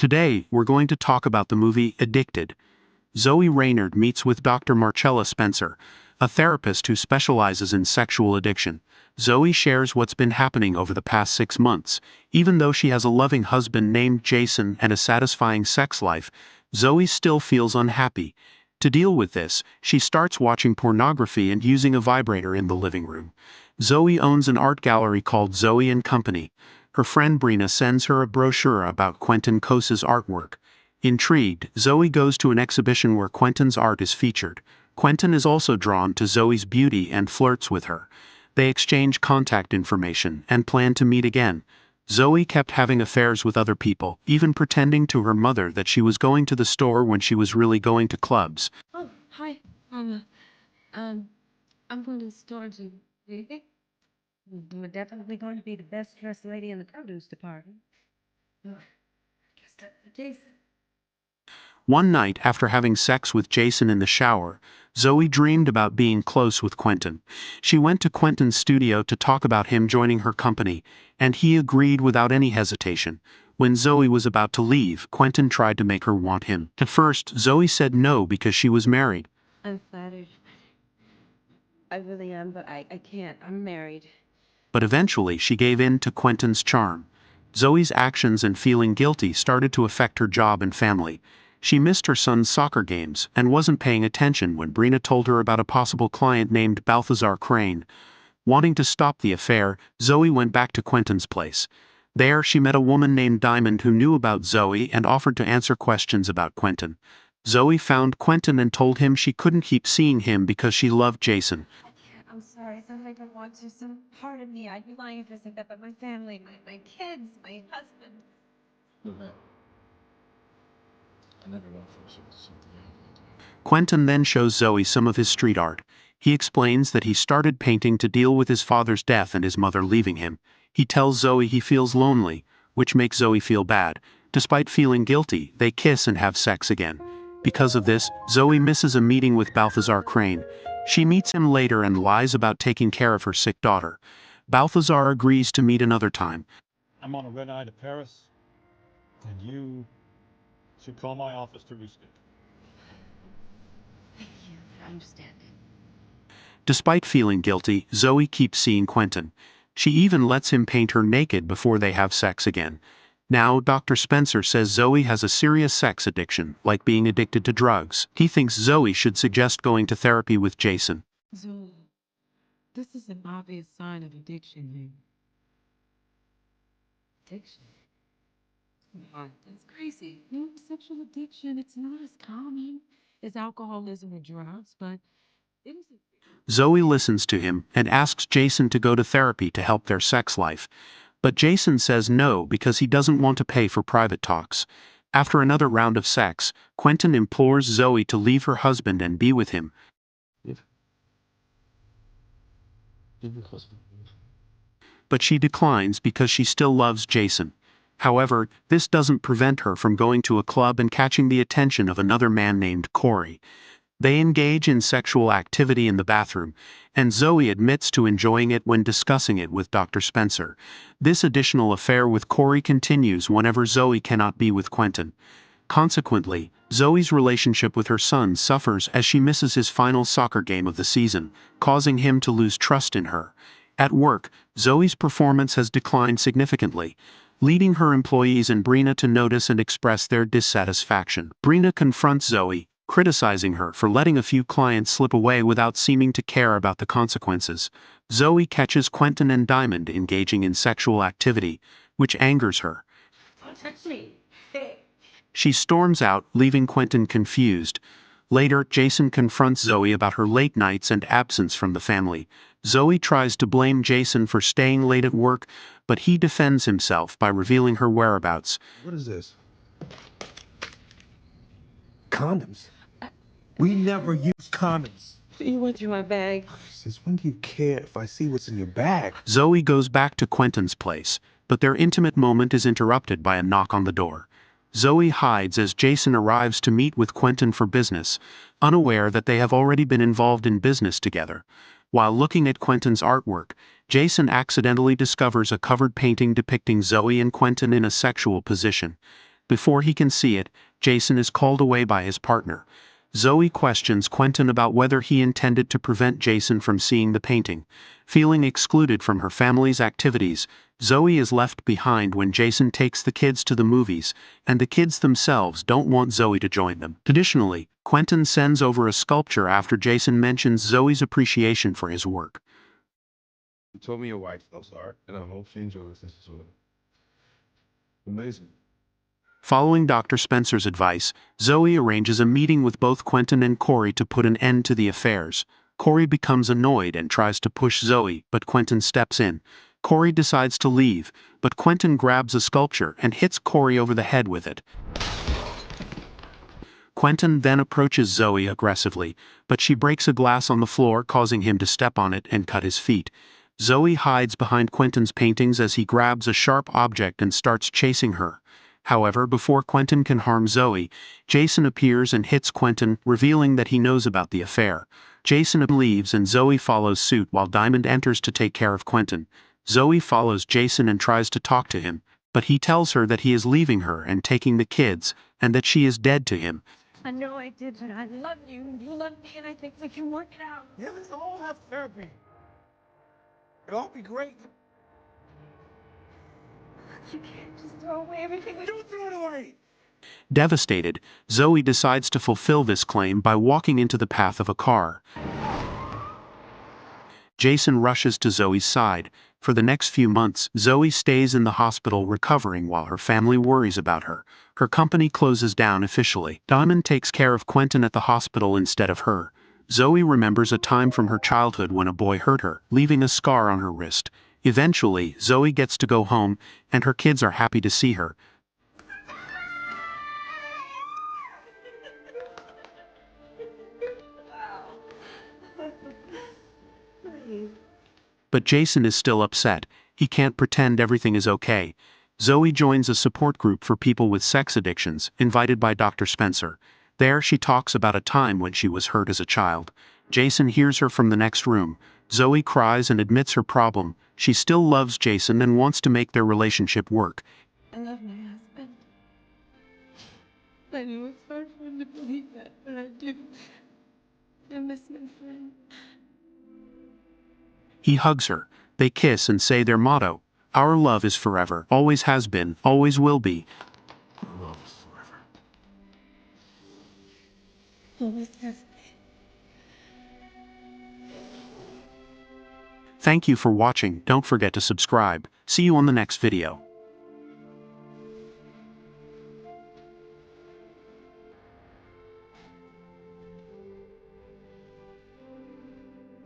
Today, we're going to talk about the movie Addicted. Zoe Reynard meets with Dr. Marcella Spencer, a therapist who specializes in sexual addiction. Zoe shares what's been happening over the past 6 months. Even though she has a loving husband named Jason and a satisfying sex life, Zoe still feels unhappy. To deal with this, she starts watching pornography and using a vibrator in the living room. Zoe owns an art gallery called Zoe and Company. Her friend Brina sends her a brochure about Quentin Cose's artwork. Intrigued, Zoe goes to an exhibition where Quentin's art is featured. Quentin is also drawn to Zoe's beauty and flirts with her. They exchange contact information and plan to meet again. Zoe kept having affairs with other people, even pretending to her mother that she was going to the store when she was really going to clubs. Oh, hi, Mama. Um, I'm going to the store to. Do you think? We're definitely going to be the best dressed lady in the produce department. Oh, guess that's Jason. One night, after having sex with Jason in the shower, Zoe dreamed about being close with Quentin. She went to Quentin's studio to talk about him joining her company, and he agreed without any hesitation. When Zoe was about to leave, Quentin tried to make her want him. At first, Zoe said no because she was married. I'm flattered. I really am, but I can't. I'm married. But eventually she gave in to Quentin's charm. Zoe's actions and feeling guilty started to affect her job and family. She missed her son's soccer games and wasn't paying attention when Brina told her about a possible client named Balthazar Crane. Wanting to stop the affair, Zoe went back to Quentin's place. There she met a woman named Diamond who knew about Zoe and offered to answer questions about Quentin. Zoe found Quentin and told him she couldn't keep seeing him because she loved Jason. I'm sorry. Sometimes I want to. Some part of me, I'd be lying if I said that, but my family, my kids, my husband. I never know if it was something else. Quentin then shows Zoe some of his street art. He explains that he started painting to deal with his father's death and his mother leaving him. He tells Zoe he feels lonely, which makes Zoe feel bad. Despite feeling guilty, they kiss and have sex again. Because of this, Zoe misses a meeting with Balthazar Crane. She meets him later and lies about taking care of her sick daughter. Balthazar agrees to meet another time. I'm on a red eye to Paris, and you should call my office to reschedule. Thank you for understanding. Despite feeling guilty, Zoe keeps seeing Quentin. She even lets him paint her naked before they have sex again. Now, Dr. Spencer says Zoe has a serious sex addiction, like being addicted to drugs. He thinks Zoe should suggest going to therapy with Jason. So, this is an obvious sign of addiction here. Addiction. Come on. It's crazy. You know, sexual addiction, it's not as common as alcoholism or drugs, but it is. Zoe listens to him and asks Jason to go to therapy to help their sex life. But Jason says no because he doesn't want to pay for private talks. After another round of sex, Quentin implores Zoe to leave her husband and be with him. But she declines because she still loves Jason. However, this doesn't prevent her from going to a club and catching the attention of another man named Corey. They engage in sexual activity in the bathroom, and Zoe admits to enjoying it when discussing it with Dr. Spencer. This additional affair with Corey continues whenever Zoe cannot be with Quentin. Consequently, Zoe's relationship with her son suffers as she misses his final soccer game of the season, causing him to lose trust in her. At work, Zoe's performance has declined significantly, leading her employees and Brina to notice and express their dissatisfaction. Brina confronts Zoe, criticizing her for letting a few clients slip away without seeming to care about the consequences. Zoe catches Quentin and Diamond engaging in sexual activity, which angers her. Don't touch me. Hey. She storms out, leaving Quentin confused. Later, Jason confronts Zoe about her late nights and absence from the family. Zoe tries to blame Jason for staying late at work, but he defends himself by revealing her whereabouts. What is this? Condoms. We never use condoms. You went through my bag. Since when do you care if I see what's in your bag? Zoe goes back to Quentin's place, but their intimate moment is interrupted by a knock on the door. Zoe hides as Jason arrives to meet with Quentin for business, unaware that they have already been involved in business together. While looking at Quentin's artwork, Jason accidentally discovers a covered painting depicting Zoe and Quentin in a sexual position. Before he can see it, Jason is called away by his partner. Zoe questions Quentin about whether he intended to prevent Jason from seeing the painting. Feeling excluded from her family's activities, Zoe is left behind when Jason takes the kids to the movies, and the kids themselves don't want Zoe to join them. Additionally, Quentin sends over a sculpture after Jason mentions Zoe's appreciation for his work. You told me your wife loves art, and I hope she enjoys this as well. Amazing. Following Dr. Spencer's advice, Zoe arranges a meeting with both Quentin and Corey to put an end to the affairs. Corey becomes annoyed and tries to push Zoe, but Quentin steps in. Corey decides to leave, but Quentin grabs a sculpture and hits Corey over the head with it. Quentin then approaches Zoe aggressively, but she breaks a glass on the floor, causing him to step on it and cut his feet. Zoe hides behind Quentin's paintings as he grabs a sharp object and starts chasing her. However, before Quentin can harm Zoe, Jason appears and hits Quentin, revealing that he knows about the affair. Jason leaves and Zoe follows suit while Diamond enters to take care of Quentin. Zoe follows Jason and tries to talk to him, but he tells her that he is leaving her and taking the kids, and that she is dead to him. I know I did, but I love you, and you love me, and I think we can work it out. Yeah, let's all have therapy. It'll all be great. You can't just throw away everything we do. Don't throw it away. Devastated, Zoe decides to fulfill this claim by walking into the path of a car. Jason rushes to Zoe's side. For the next few months, Zoe stays in the hospital recovering while her family worries about her. Her company closes down officially. Diamond takes care of Quentin at the hospital instead of her. Zoe remembers a time from her childhood when a boy hurt her, leaving a scar on her wrist. Eventually, Zoe gets to go home, and her kids are happy to see her. But Jason is still upset. He can't pretend everything is okay. Zoe joins a support group for people with sex addictions, invited by Dr. Spencer. There she talks about a time when she was hurt as a child. Jason hears her from the next room. Zoe cries and admits her problem. She still loves Jason and wants to make their relationship work. I love my husband. I know it's hard for him to believe that, but I do. I miss my friend. He hugs her. They kiss and say their motto, "Our love is forever, always has been, always will be." Love is forever. Always has been. Thank you for watching. Don't forget to subscribe. See you on the next video.